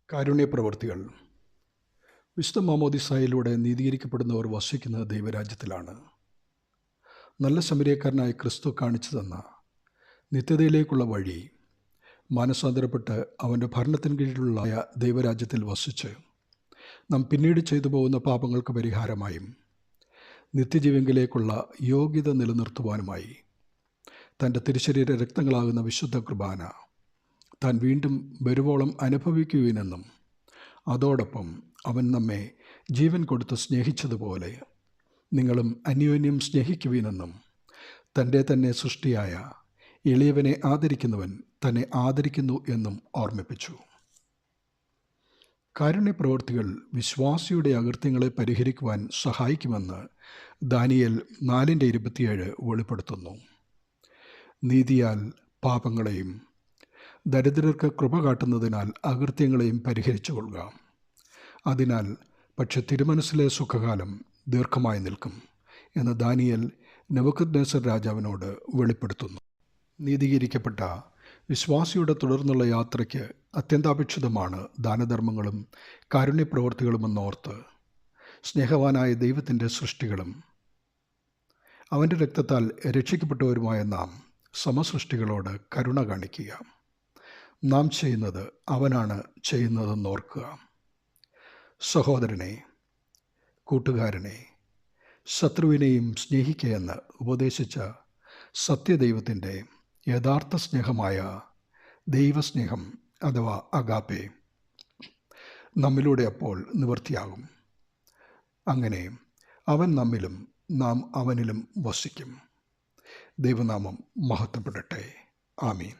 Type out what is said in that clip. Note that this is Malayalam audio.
കാരുണ്യപ്രവൃത്തികൾ. വിശുദ്ധ മാമോദിസായിലൂടെ നീതീകരിക്കപ്പെടുന്നവർ വസിക്കുന്നത് ദൈവരാജ്യത്തിലാണ്. നല്ല ശമരിയക്കാരനായ ക്രിസ്തു കാണിച്ചു തന്ന നിത്യതയിലേക്കുള്ള വഴി മാനസാന്തരപ്പെട്ട് അവൻ്റെ ഭരണത്തിന് കീഴിലുള്ള ദൈവരാജ്യത്തിൽ വസിച്ച് നാം പിന്നീട് ചെയ്തു പോകുന്ന പാപങ്ങൾക്ക് പരിഹാരമായും നിത്യജീവങ്കിലേക്കുള്ള യോഗ്യത നിലനിർത്തുവാനുമായി തൻ്റെ തിരുശരീര രക്തങ്ങളാകുന്ന വിശുദ്ധ കുർബാന താൻ വീണ്ടും വരുവോളം അനുഭവിക്കുവിനെന്നും അതോടൊപ്പം അവൻ നമ്മെ ജീവൻ കൊടുത്ത് സ്നേഹിച്ചതുപോലെ നിങ്ങളും അന്യോന്യം സ്നേഹിക്കുവിനെന്നും തൻ്റെ തന്നെ സൃഷ്ടിയായ എളിയവനെ ആദരിക്കുന്നവൻ തന്നെ ആദരിക്കുന്നു എന്നും ഓർമ്മിപ്പിച്ചു. കാരുണ്യപ്രവൃത്തികൾ വിശ്വാസിയുടെ അകൃത്യങ്ങളെ പരിഹരിക്കുവാൻ സഹായിക്കുമെന്ന് ദാനിയേൽ 4:27 വെളിപ്പെടുത്തുന്നു. നീതിയാൽ പാപങ്ങളെയും ദരിദ്രർക്ക് കൃപ കാട്ടുന്നതിനാൽ അകൃത്യങ്ങളെയും പരിഹരിച്ചു കൊള്ളുക. അതിനാൽ പക്ഷെ തിരുമനസ്സിലെ സുഖകാലം ദീർഘമായി നിൽക്കും എന്ന് ദാനിയേൽ നെബൂഖദ്നേസർ രാജാവിനോട് വെളിപ്പെടുത്തുന്നു. നീതീകരിക്കപ്പെട്ട വിശ്വാസിയുടെ തുടർന്നുള്ള യാത്രയ്ക്ക് അത്യന്താപേക്ഷിതമാണ് ദാനധർമ്മങ്ങളും കാരുണ്യപ്രവൃത്തികളുമെന്നോർത്ത് സ്നേഹവാനായ ദൈവത്തിൻ്റെ സൃഷ്ടികളും അവൻ്റെ രക്തത്താൽ രക്ഷിക്കപ്പെട്ടവരുമായ നാം സമസൃഷ്ടികളോട് കരുണ കാണിക്കുക. നാം ചെയ്യുന്നത് അവനാണ് ചെയ്യുന്നതെന്നോർക്കുക. സഹോദരനെ, കൂട്ടുകാരനെ, ശത്രുവിനെയും സ്നേഹിക്കുകയെന്ന് ഉപദേശിച്ച സത്യദൈവത്തിൻ്റെ യഥാർത്ഥ സ്നേഹമായ ദൈവസ്നേഹം അഥവാ അഗാപ്പെ നമ്മിലൂടെ അപ്പോൾ നിവൃത്തിയാകും. അങ്ങനെ അവൻ നമ്മിലും നാം അവനിലും വസിക്കും. ദൈവനാമം മഹത്വപ്പെടട്ടെ. ആമീൻ.